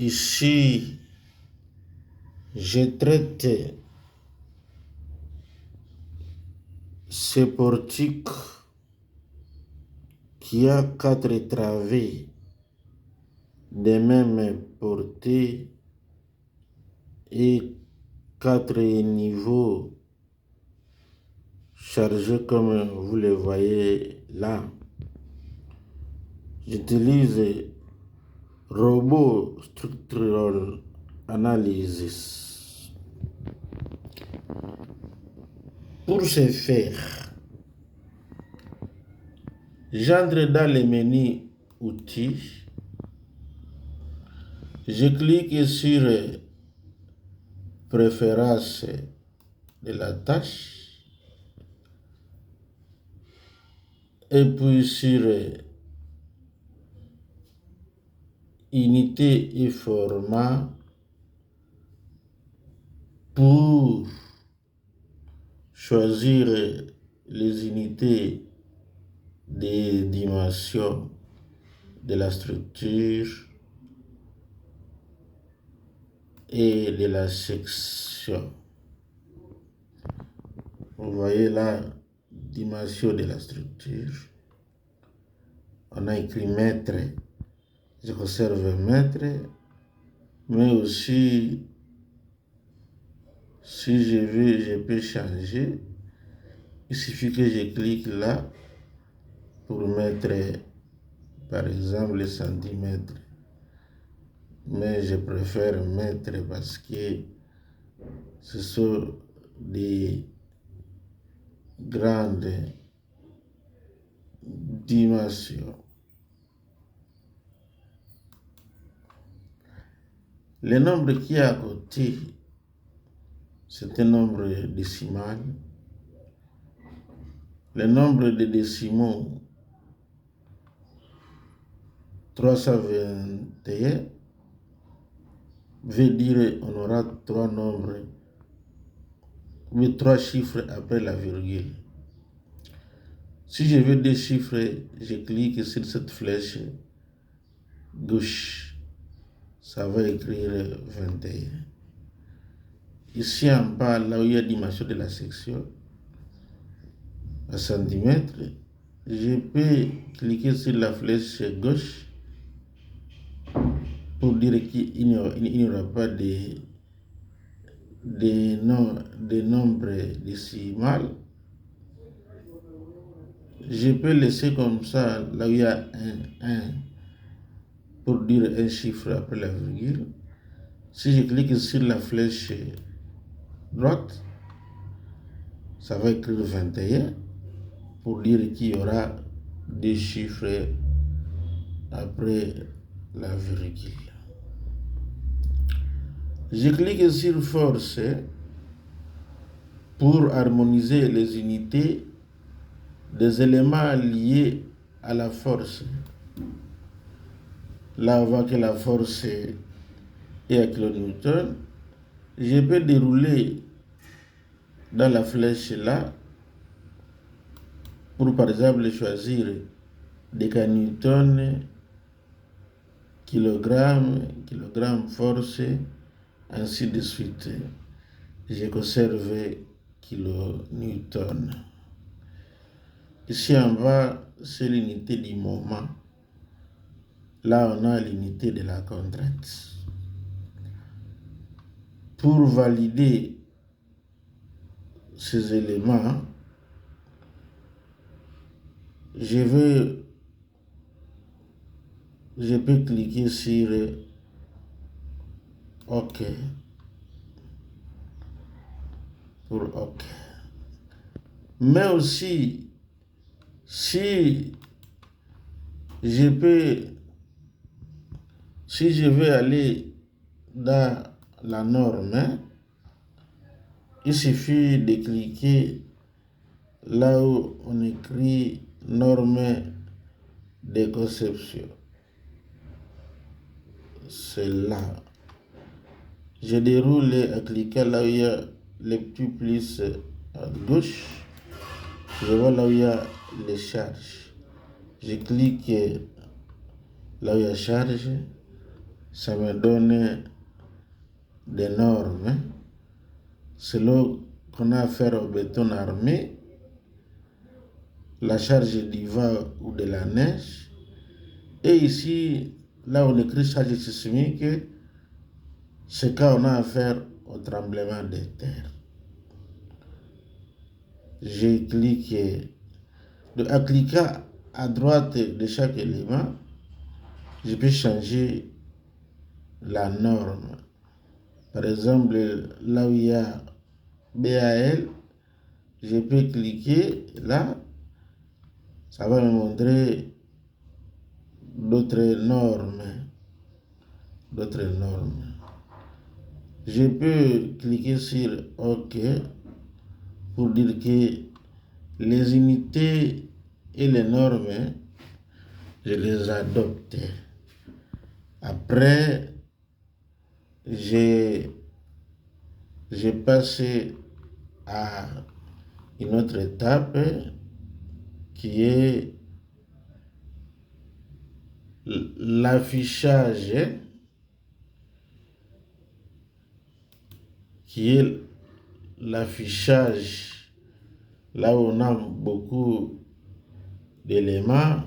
Ici, je traite ce portique qui a 4 travées de même portée et 4 niveaux chargés comme vous le voyez là. J'utilise Robot Structural Analysis. Pour ce faire, j'entre dans le menu Outils. Je clique sur Préférences de la tâche et puis sur Unité et format pour choisir les unités des dimensions de la structure et de la section. Vous voyez la dimension de la structure. On a écrit mètre, je conserve mètre, mais aussi si je veux, je peux changer. Il suffit que je clique là pour mettre par exemple les centimètres. Mais je préfère mettre parce que ce sont des grandes dimensions. Le nombre qui est à côté, c'est un nombre décimal. Le nombre de décimaux, 321, veut dire on aura 3 nombres, mais 3 chiffres après la virgule. Si je veux des chiffres, je clique sur cette flèche gauche. Ça va écrire 21. Ici en bas, là où il y a la dimension de la section, à centimètres, je peux cliquer sur la flèche gauche pour dire qu'il n'y aura pas de nombres décimales. Je peux laisser comme ça, là où il y a un pour dire un chiffre après la virgule. Si je clique sur la flèche droite, ça va écrire 21 pour dire qu'il y aura des chiffres après la virgule. Je clique sur force pour harmoniser les unités des éléments liés à la force. Là, on voit que la force est à kilonewton. Je peux dérouler dans la flèche là pour par exemple choisir décanewton, kilogramme force, ainsi de suite. Je conserve kilonewton. Ici en bas, c'est l'unité du moment. Là, on a l'unité de la contrainte. Pour valider ces éléments, je peux cliquer sur OK. Pour OK. Mais aussi, si je veux aller dans la norme, il suffit de cliquer là où on écrit norme de conception. C'est là. Je déroule en cliquant là où il y a le petit plus à gauche. Je vois là où il y a les charges. Je clique là où il y a charge. ça me donne des normes selon qu'on a affaire au béton armé, la charge du vent ou de la neige. Et ici, là on écrit charge sismique, c'est quand on a affaire au tremblement de terre. J'ai cliqué. En cliquant à droite de chaque élément, je peux changer la norme. Par exemple, là où il y a BAL, je peux cliquer là, ça va me montrer d'autres normes. Je peux cliquer sur OK pour dire que les unités et les normes, je les adopte. Après, j'ai passé à une autre étape qui est l'affichage, là où on a beaucoup d'éléments,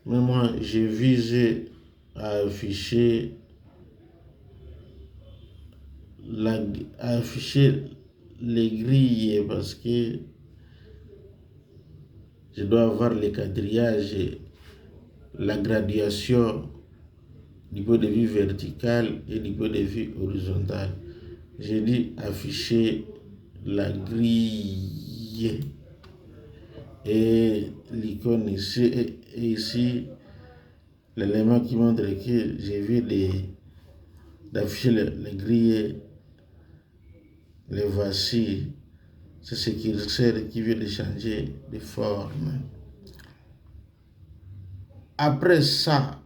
mais moi j'ai visé à afficher les grilles parce que je dois avoir le quadrillage, la graduation du point de vue vertical et du point de vue horizontal. J'ai dit afficher la grille et l'icône ici et ici l'élément qui montre que j'ai vu d'afficher les grilles. Les voici. C'est ce qui sert, qui vient de changer de forme. Après ça,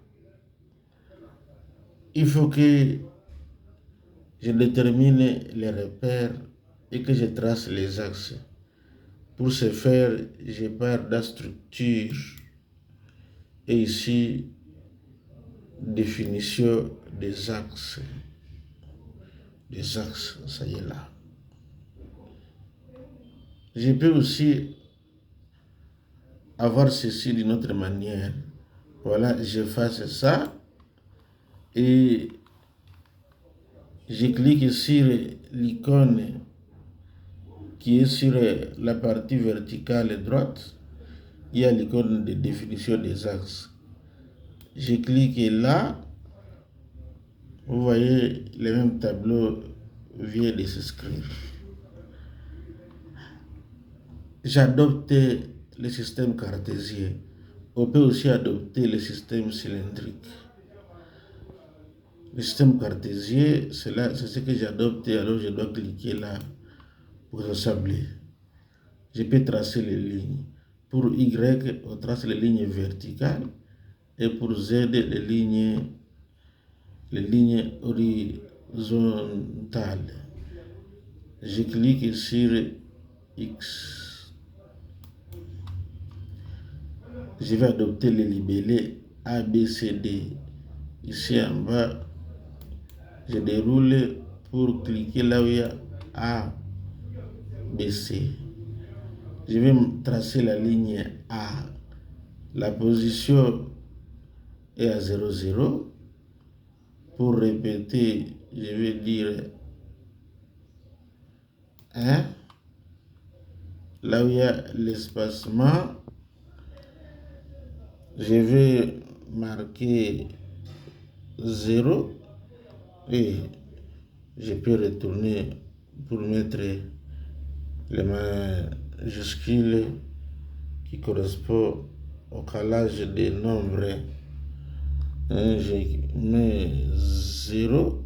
il faut que je détermine les repères et que je trace les axes. Pour ce faire, je pars de la structure et ici, définition des axes. Des axes, ça y est là. Je peux aussi avoir ceci d'une autre manière. Voilà, j'efface ça et je clique sur l'icône qui est sur la partie verticale droite. Il y a l'icône de définition des axes. Je clique là. Vous voyez, le même tableau vient de s'inscrire. J'adopte le système cartésien. On peut aussi adopter le système cylindrique. Le système cartésien, c'est ce que j'adopte, alors je dois cliquer là pour assembler. Je peux tracer les lignes. Pour Y, on trace les lignes verticales et pour Z, les lignes horizontales. Je clique sur X. Je vais adopter les libellés A, B, C, D. Ici en bas, je déroule pour cliquer là où il y a A, B, C. Je vais tracer la ligne A. La position est à 0, 0. Pour répéter, je vais dire 1. Là où il y a l'espacement, je vais marquer 0 et je peux retourner pour mettre les majuscules qui correspondent au calage des nombres. Je mets 0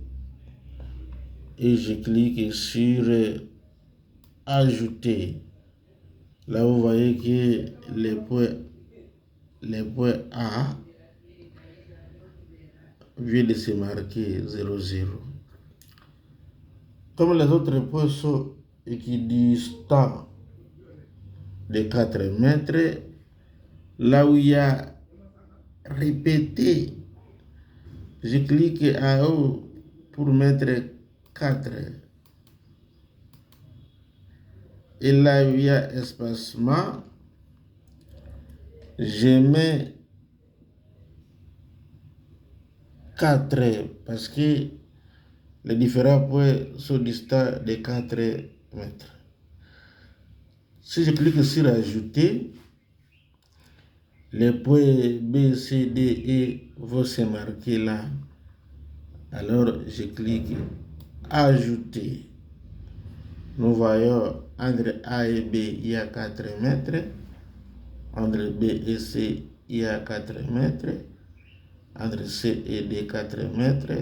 et je clique sur ajouter. Là vous voyez que les points A viennent de se marquer 0, 0. Comme les autres points sont équidistants de 4 mètres, là où il y a répété, Je clique en haut pour mettre 4. Et là, il y a espacement. Je mets 4 parce que les différents points sont distants de 4 mètres. Si je clique sur ajouter, les points B, C, D, E vont se marquer là. Alors, je clique ajouter. Nous voyons entre A et B, il y a 4 mètres. Entre B et C, il y a 4 mètres. Entre C et D, 4 mètres.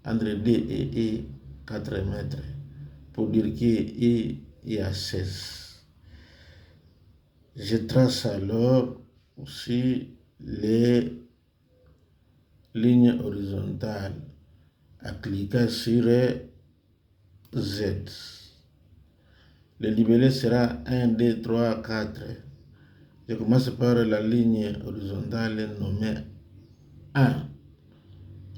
Entre D et E, 4 mètres. Pour dire qu'il y a 16. Je trace alors aussi les lignes horizontales en cliquant sur Z. Le libellé sera 1, 2, 3, 4. Je commence par la ligne horizontale nommée 1.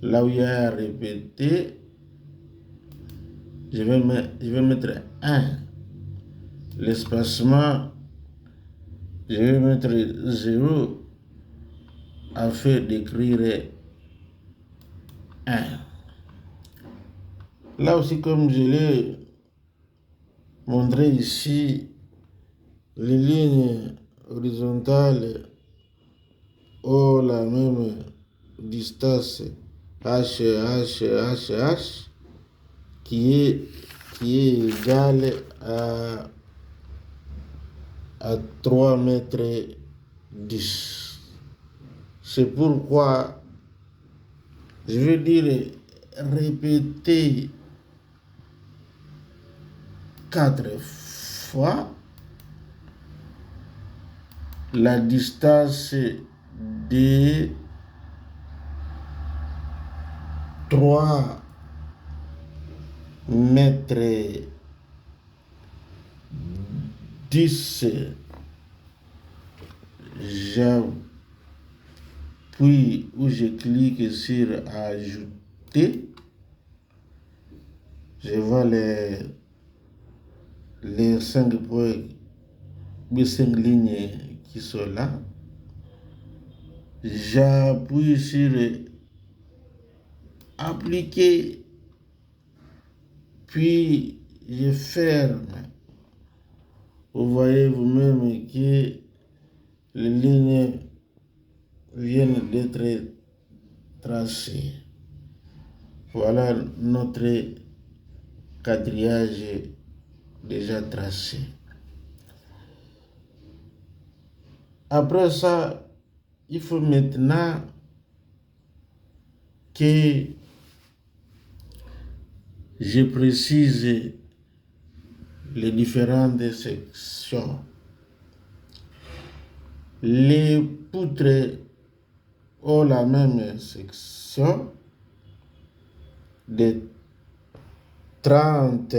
Là où il y a à répéter, je vais mettre 1. L'espacement, je vais mettre 0 afin d'écrire 1. Là aussi, comme je l'ai montré ici, les lignes horizontales ont la même distance H qui est égale à 3 mètres 10. C'est pourquoi je veux dire répéter 4 fois la distance de 3 mètres 10. J'appuie ou je clique sur ajouter. Je vois les 5 points, les 5 lignes qui sont là. J'appuie sur appliquer, puis je ferme. Vous voyez vous-même que les lignes viennent d'être tracées. Voilà notre quadrillage déjà tracé. Après ça, il faut maintenant que je précise les différentes sections. Les poutres ont la même section de 30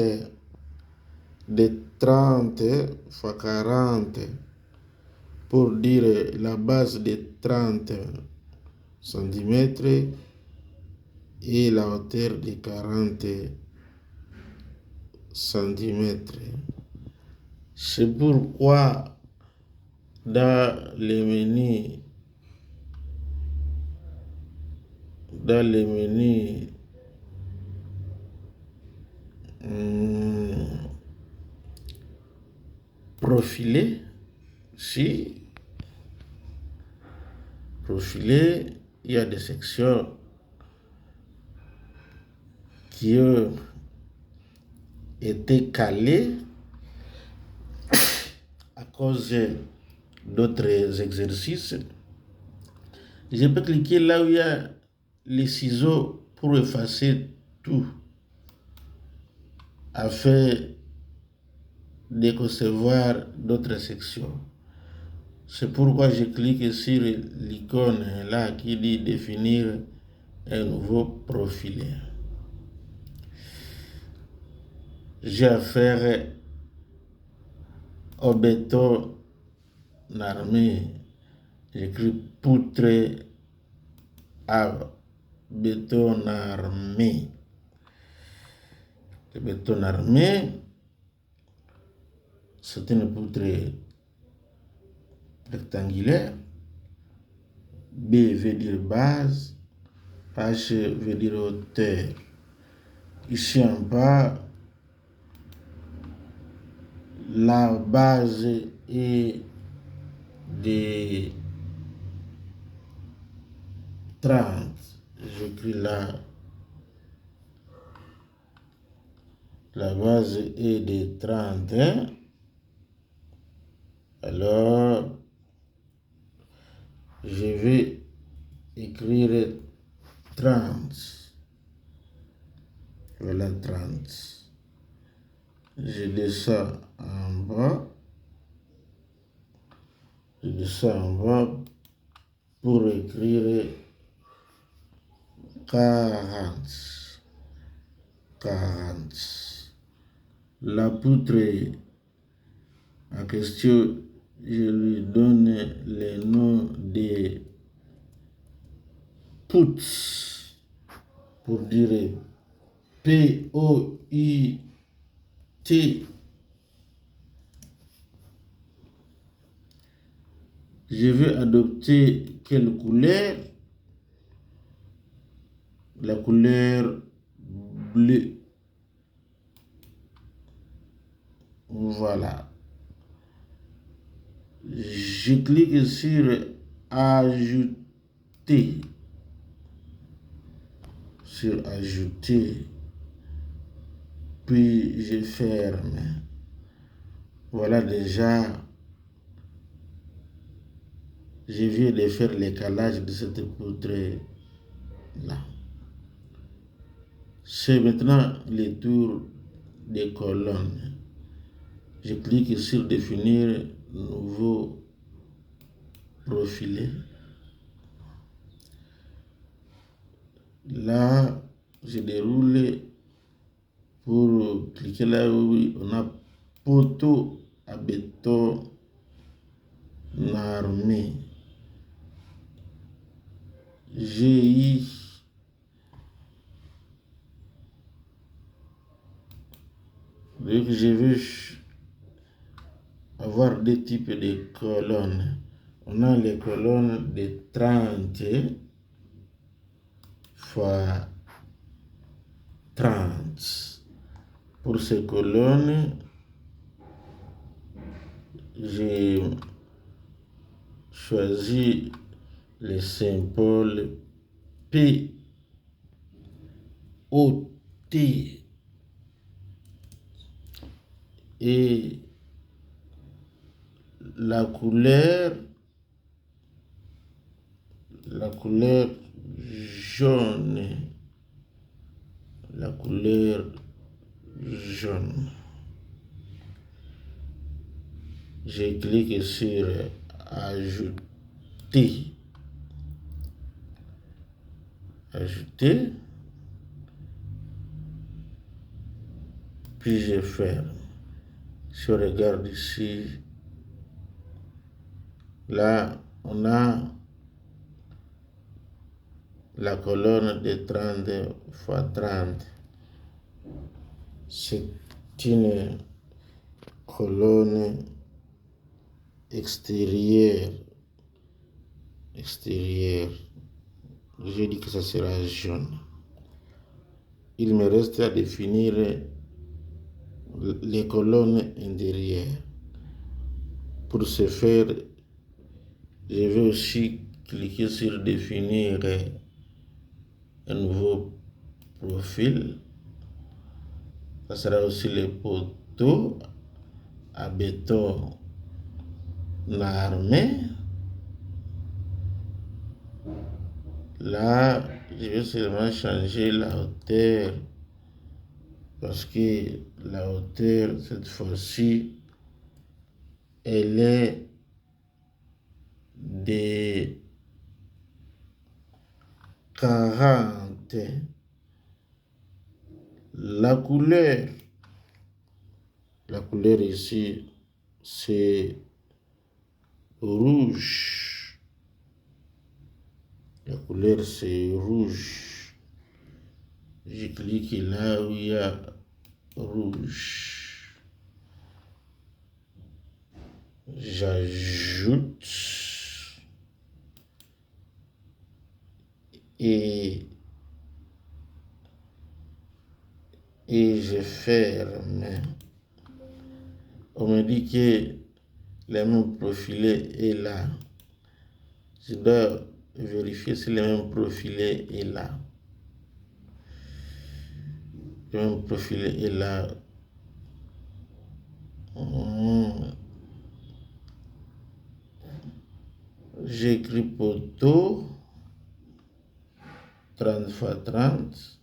fois 40 pour dire la base de 30 cm et la hauteur de 40 cm. C'est pourquoi dans les menus profilé, il y a des sections qui ont été calées à cause d'autres exercices. Je peux cliquer là où il y a les ciseaux pour effacer tout afin de concevoir d'autres sections. C'est pourquoi je clique sur l'icône là qui dit définir un nouveau profil. J'ai affaire au béton armé. J'écris poutre à béton armé. Le béton armé, c'est une poutre rectangulaire. B veut dire base, H veut dire hauteur. Ici en bas, la base est de 30. J'écris là. La base est de 30. Alors, je vais écrire 30. Voilà 30. Je descends en bas. Je descends en bas pour écrire 40. 40. La poutre en question, je lui donne les noms des poutres pour dire P-O-U-T. Je vais adopter quelle couleur? La couleur bleue. Voilà. Je clique sur ajouter. Sur ajouter. Puis je ferme. Voilà déjà. Je viens de faire l'écalage de cette poutre-là. C'est maintenant le tour des colonnes. Je clique sur définir nouveau profilé. Là, je déroule pour cliquer là où on a poteau à béton armé. GI. Donc, je veux avoir deux types de colonnes. On a les colonnes de 30 fois 30. Pour ces colonnes, j'ai choisi le symbole P, O, T et la couleur jaune. La couleur jaune. Je clique sur ajouter. Ajouter. Puis je ferme. Si on regarde ici, là, on a la colonne de 30 fois 30. C'est une colonne extérieure. Je dis que ça sera jaune. Il me reste à définir les colonnes intérieures. Pour ce faire, je vais aussi cliquer sur définir un nouveau profil. Ça sera aussi le poteau à béton armé. Là, je vais seulement changer la hauteur parce que la hauteur, cette fois-ci, elle est de 40. La couleur ici, c'est rouge. La couleur, c'est rouge. Je clique là où il y a rouge. J'ajoute et je ferme. On me dit que le même profilé est là. Je dois vérifier si le même profilé est là. Le même profilé est là. J'écris poteau 30 x 30.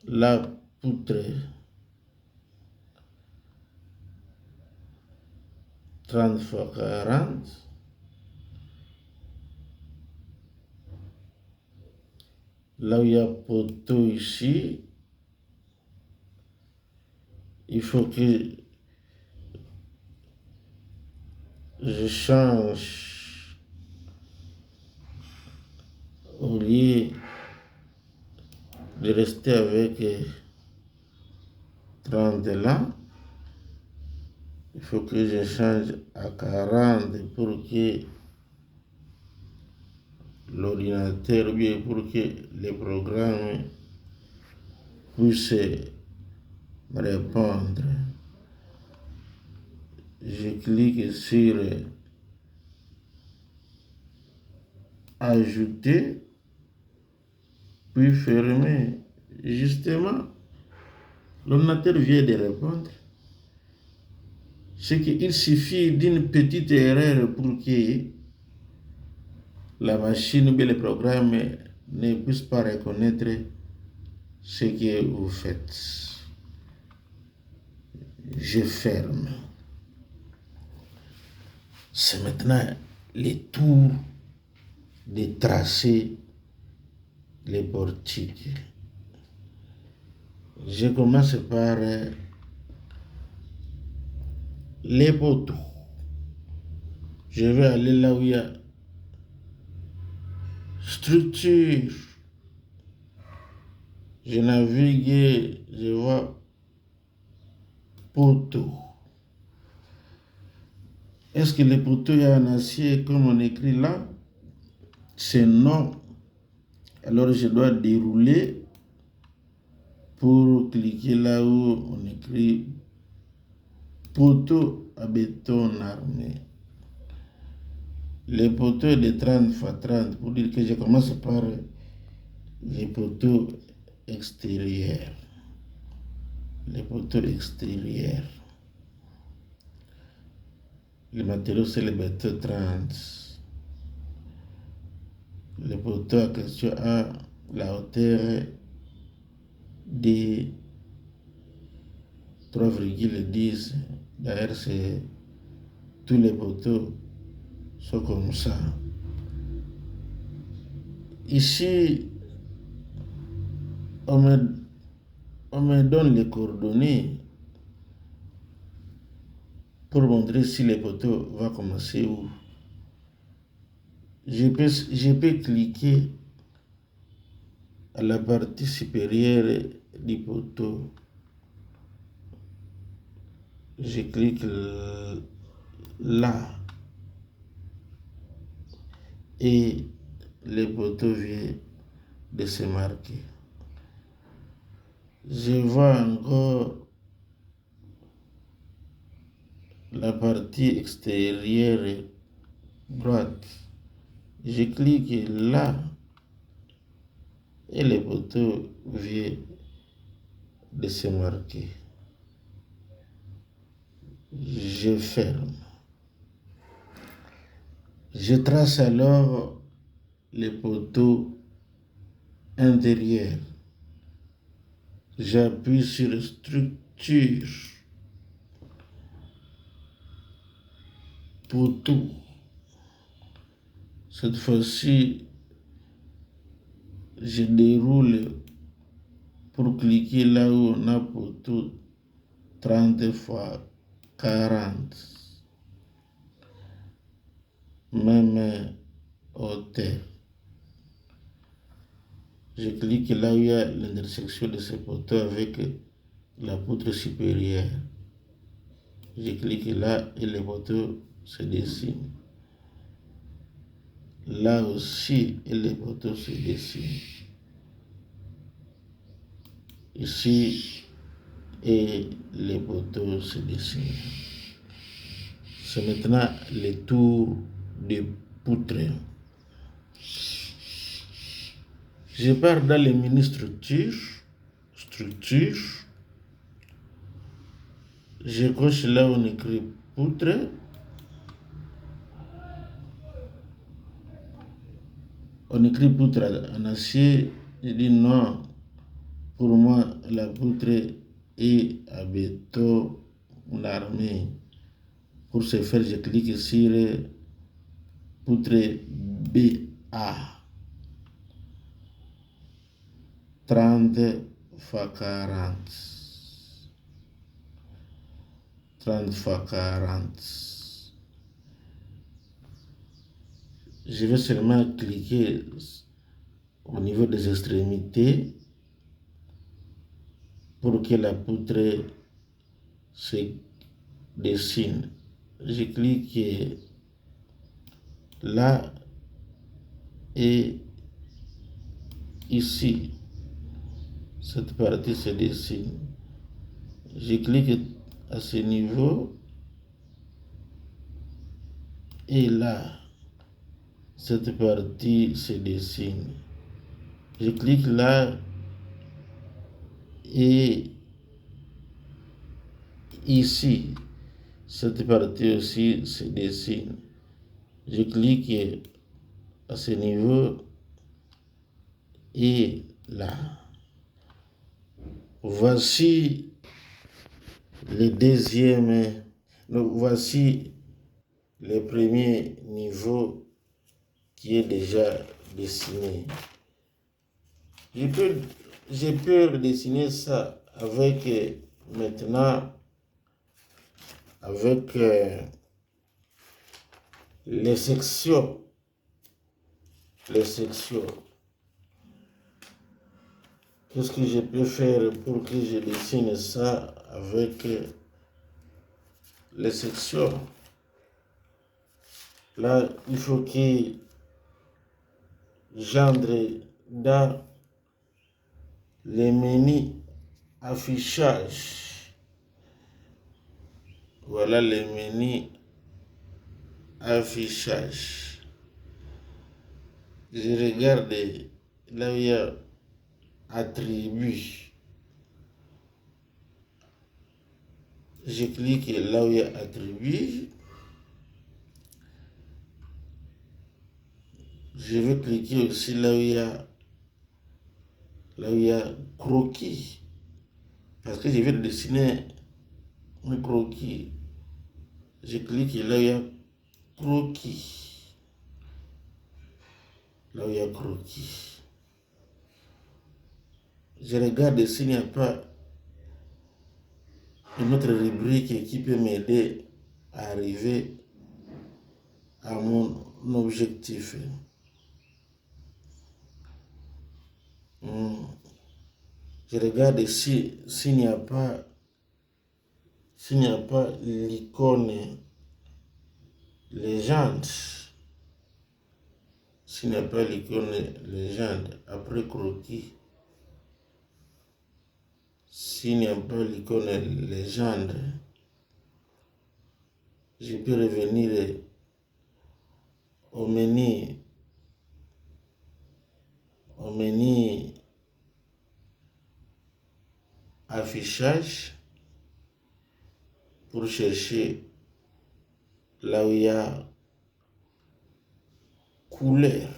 La poutre 30 x 40. Là où il y a poteau ici, il faut que je change au lieu de rester avec 30 là. Il faut que je change à 40 pour que l'ordinateur, ou bien pour que les programmes puissent me répondre. Je clique sur ajouter, puis fermer. Justement, l'ordinateur vient de répondre. C'est qu'il suffit d'une petite erreur pour que la machine ou bien le programme ne puisse pas reconnaître ce que vous faites. Je ferme. C'est maintenant le tour de tracer les portiques. Je commence par les poteaux. Je vais aller là où il y a structure. Je navigue, je vois poteau. Est-ce que le poteau est en acier comme on écrit là? C'est non. Alors je dois dérouler pour cliquer là où on écrit poteau à béton armé. Le poteau est de 30 x 30 pour dire que je commence par les poteaux extérieurs. Les poteaux extérieurs. Le matériau, c'est le béton 30. Le poteau en question a la hauteur de 3,10. D'ailleurs, tous les poteaux sont comme ça. Ici, on me donne les coordonnées pour montrer si le poteau va commencer où. Je peux cliquer à la partie supérieure du poteau. Je clique là et le poteau vient de se marquer. Je vois encore la partie extérieure droite. Je clique là et le poteau vient de se marquer. Je ferme. Je trace alors le poteau intérieur. J'appuie sur structure, poteau. Cette fois-ci, je déroule pour cliquer là où on a poteau 30 x 40. Même hauteur. Je clique là où il y a l'intersection de ce poteau avec la poutre supérieure. Je clique là et le poteau se dessine. Là aussi, et le poteau se dessine. Ici, et les poteaux se dessinent. C'est maintenant le tour des poutres. Je pars dans les mini structures. Je coche là où on écrit poutre. On écrit poutre en acier. Je dis non. Pour moi, la poutre est à béton armé. Pour ce faire, je clique sur poutre BA 30 x 40. 30 x 40. Je vais seulement cliquer au niveau des extrémités pour que la poutre se dessine. Je clique là et ici. Cette partie se dessine. Je clique à ce niveau et là, cette partie se dessine. Je clique là et ici, cette partie aussi se dessine. Je clique à ce niveau et là. Voici le deuxième. Voici le premier niveau qui est déjà dessiné. Je peux dessiner ça avec maintenant avec les sections. Qu'est-ce que je peux faire pour que je dessine ça avec les sections? Là, il faut que j'entre dans les menus affichage. Voilà les menus affichage. Je regarde là où il y a attributs. Je clique là où il y a attributs. Je vais cliquer aussi là où il y a croquis. Parce que je vais dessiner un croquis. Je clique là où il y a croquis. Là où il y a croquis. Je regarde s'il n'y a pas une autre rubrique qui peut m'aider à arriver à mon objectif. Je regarde s'il n'y a pas l'icône légende. S'il n'y a pas l'icône légende après croquis. S'il n'y a pas l'icône légende, je peux revenir au menu affichage pour chercher là où il y a couleur.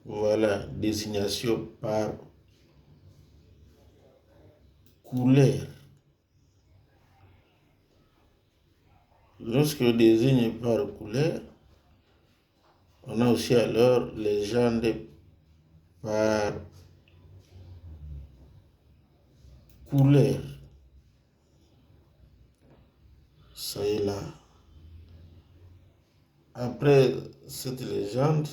Voilà, désignation par couleur. Lorsque on désigne par couleur, on a aussi alors légende par couleur. Ça est là. Après cette légende,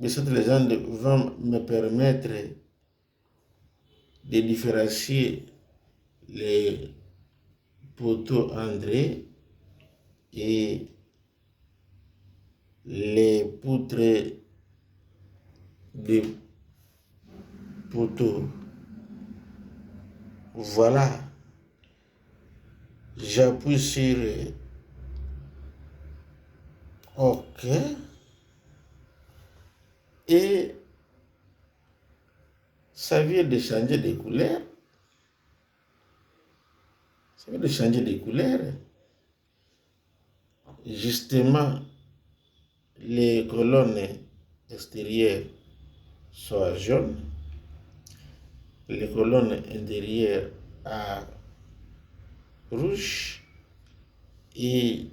Mais cette légende va me permettre de différencier les poteaux André et les poutres de poteaux. Voilà. J'appuie sur OK. Et ça vient de changer de couleur. Ça vient de changer de couleur. Justement, les colonnes extérieures sont jaunes, les colonnes intérieures à rouge et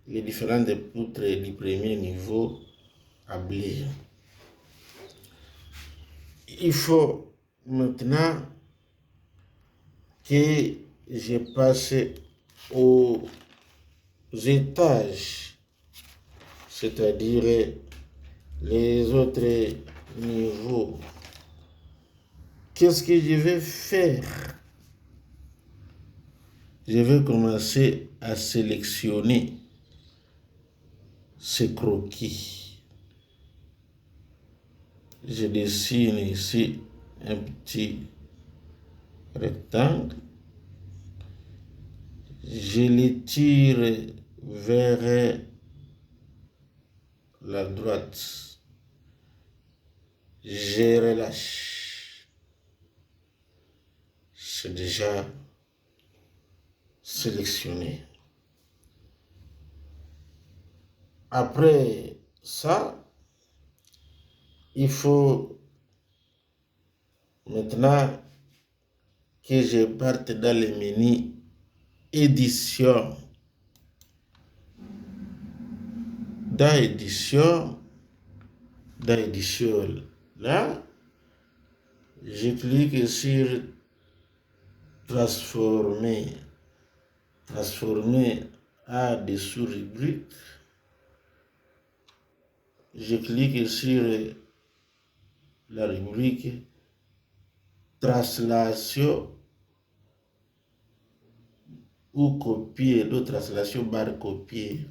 les différentes poutres du premier niveau à bleu. Il faut maintenant que je passe aux étages, c'est-à-dire les autres niveaux. Qu'est-ce que je vais faire? Je vais commencer à sélectionner ces croquis. Je dessine ici un petit rectangle. Je le tire vers la droite. Je relâche. C'est déjà sélectionné. Après ça, il faut maintenant que je parte dans le menu édition. Dans édition, là, je clique sur transformer à des sous-rubriques. Je clique sur la rubrique translation ou copier, de translation barre copier.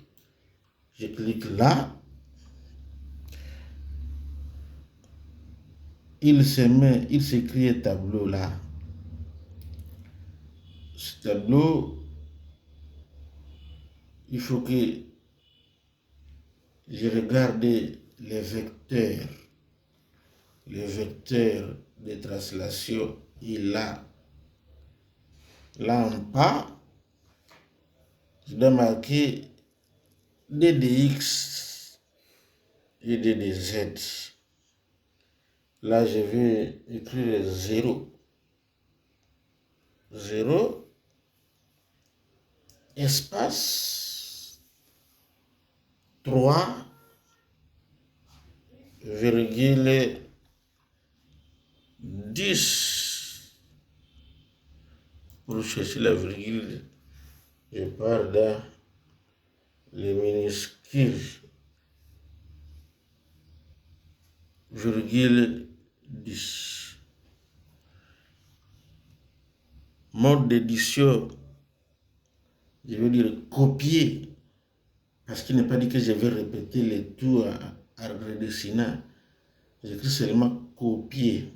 Je clique là. Il s'écrit un tableau là. Ce tableau, il faut que je regarde les vecteurs de translation. Il a là en bas, je dois marquer DDX et DDZ. Là, je vais écrire 0. 0, espace 3, virgule 10. Pour chercher la virgule, je pars dans les minuscules. Virgule 10. Mode d'édition, je veux dire copier, parce qu'il n'est pas dit que je vais répéter le tout à redessiner. J'écris seulement copier.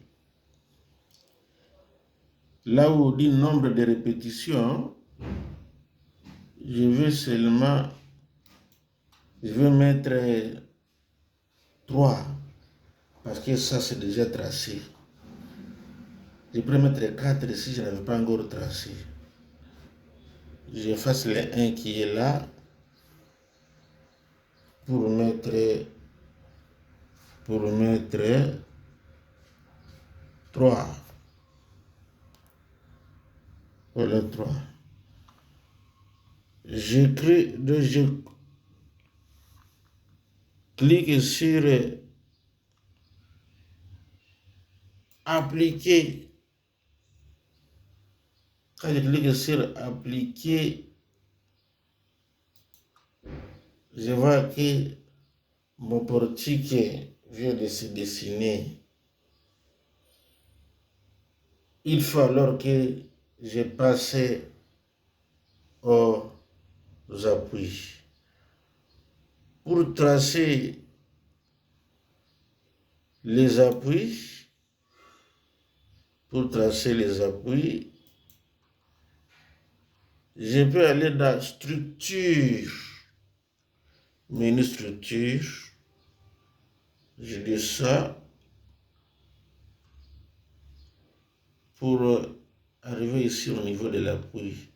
Là où on dit nombre de répétitions, je vais mettre 3, parce que ça c'est déjà tracé. Je peux mettre 4 si je n'avais pas encore tracé. J'efface le 1 qui est là pour mettre 3. Voilà 3. Je clique sur appliquer. Quand je clique sur appliquer, je vois que mon portique vient de se dessiner. Il faut alors que j'ai passé aux appuis. Pour tracer les appuis, je peux aller dans structure, menu structure, je dis ça pour arriver ici au niveau de l'appui.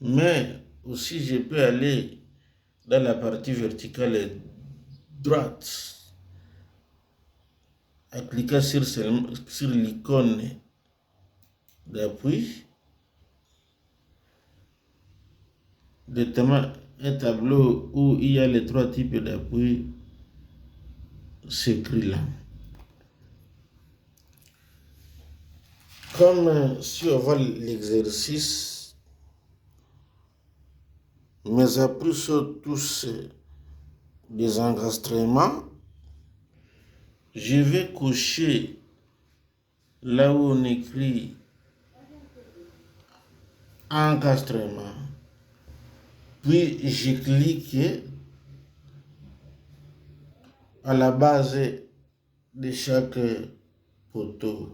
Mais aussi je peux aller dans la partie verticale droite en cliquant sur l'icône d'appui, notamment un tableau où il y a les 3 types d'appui s'écrit là. Comme si on voit l'exercice, mes appuis sont tous des enregistrements. Je vais cocher là où on écrit enregistrement. Puis je clique à la base de chaque poteau.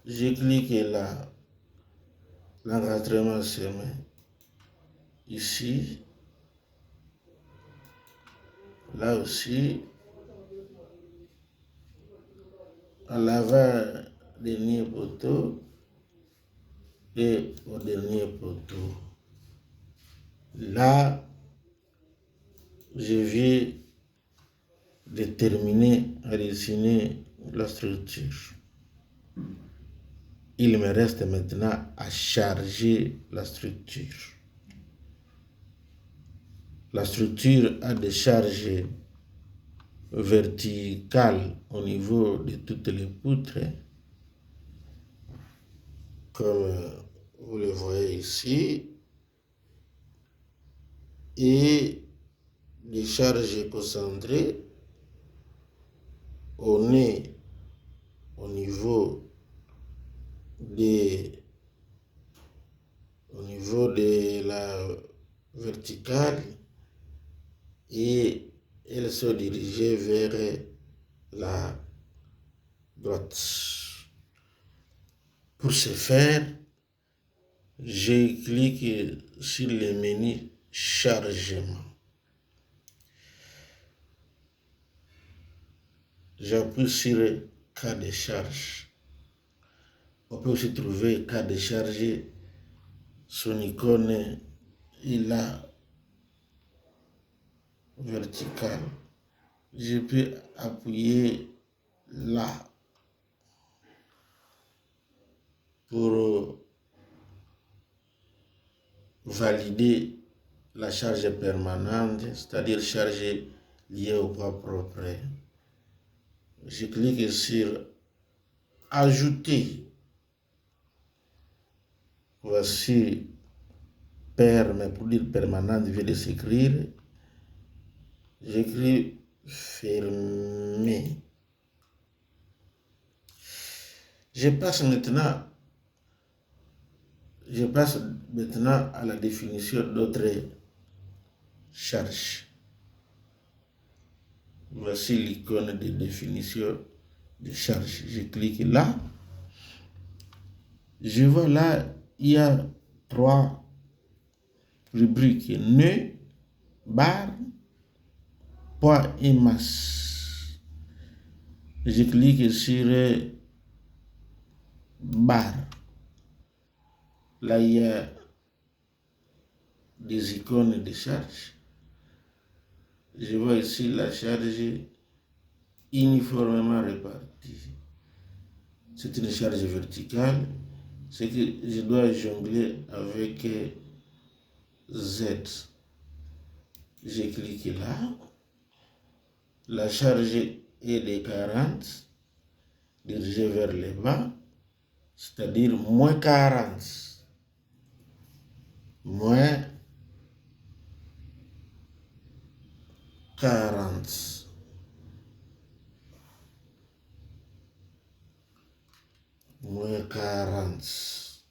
Je clique là, l'enregistrement se met ici, là aussi, à l'avant-dernier poteau et au dernier poteau. Là, je viens de terminer à dessiner la structure. Il me reste maintenant à charger la structure. La structure a des charges verticales au niveau de toutes les poutres, comme vous le voyez ici, et des charges concentrées au nez, au niveau de la verticale, et elles sont dirigées vers la droite. Pour ce faire, je clique sur le menu chargement. J'appuie sur cas de charge. On peut aussi trouver cas de charge, son icône est là, verticale. Je peux appuyer là pour valider la charge permanente, c'est-à-dire charge liée au poids propre. Je clique sur ajouter. Voici mais pour dire permanente, vient de s'écrire. J'écris fermer. Je passe maintenant à la définition d'autres charges. Voici l'icône de définition de charge. Je clique là. Je vois là, il y a 3 rubriques: nœud, barre, poids et masse. Je clique sur barre. Là, il y a des icônes de charge. Je vois ici la charge uniformément répartie. C'est une charge verticale. C'est que je dois jongler avec Z. Je clique là. La charge est de 40, dirigée vers le bas, c'est-à-dire moins 40. Moins 40. 40.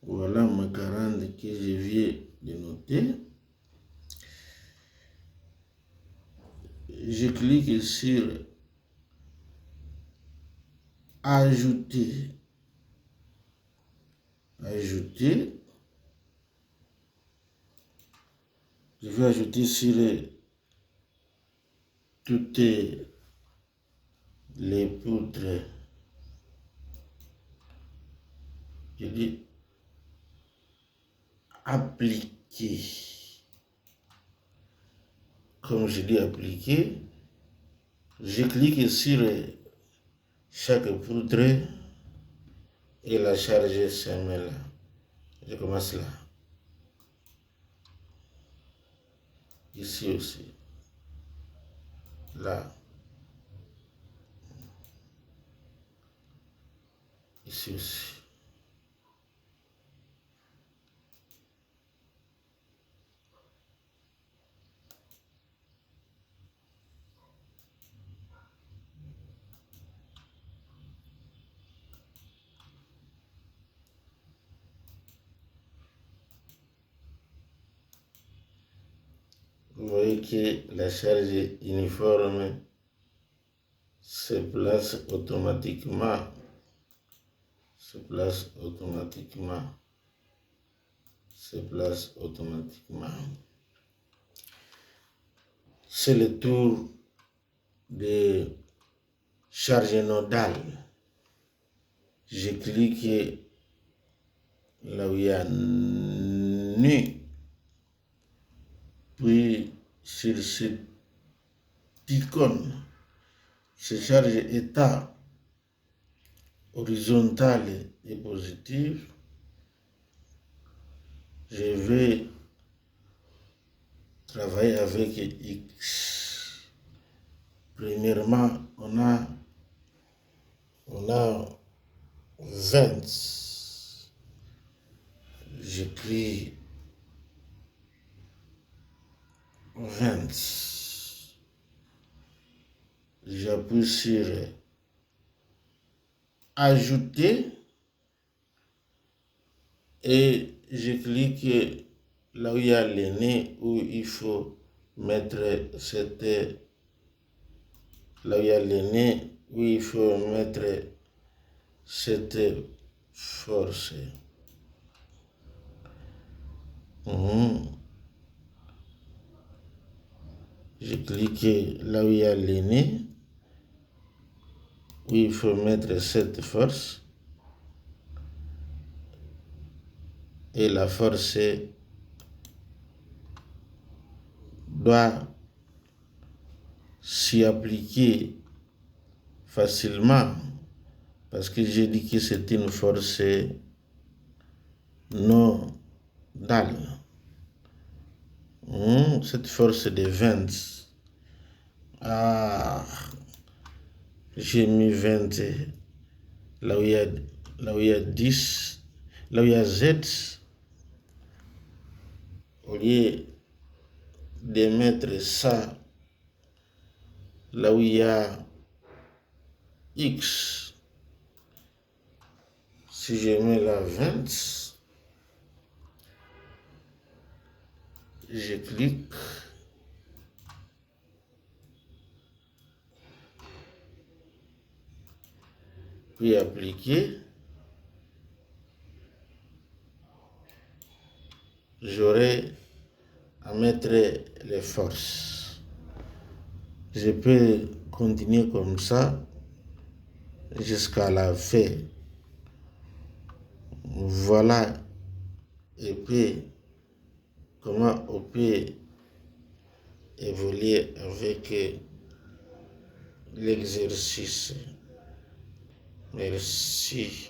Voilà ma 40 que je viens de noter. Je clique sur ajouter. Ajouter. Je vais ajouter sur toutes les poudres. Je dis appliquer. Comme je dis appliquer, je clique sur chaque poudre et la charge se met là. Je commence là. Ici aussi. Là. Ici aussi. Vous voyez que la charge uniforme se place automatiquement. Se place automatiquement. Se place automatiquement. C'est le tour de charge nodale. Je clique là où il y a nu. Puis sur cette icône, se charge état horizontal et positif. Je vais travailler avec X. Premièrement, on a 20. J'écris 20. J'appuie sur ajouter et je clique là où il y a le nez où il faut mettre cette là où il y a le nez où il faut mettre cette force. Je clique là où il y a le nez où il faut mettre cette force et la force doit s'y appliquer facilement parce que j'ai dit que c'est une force nodale. Cette force de 20. J'ai mis 20 là où il y a 10, là où il y a Z. Au lieu de mettre ça là où il y a X, si je mets la 20, je clique. Puis appliquer. J'aurai à mettre les forces. Je peux continuer comme ça jusqu'à la fin. Voilà et puis comment on peut évoluer avec l'exercice. Merci.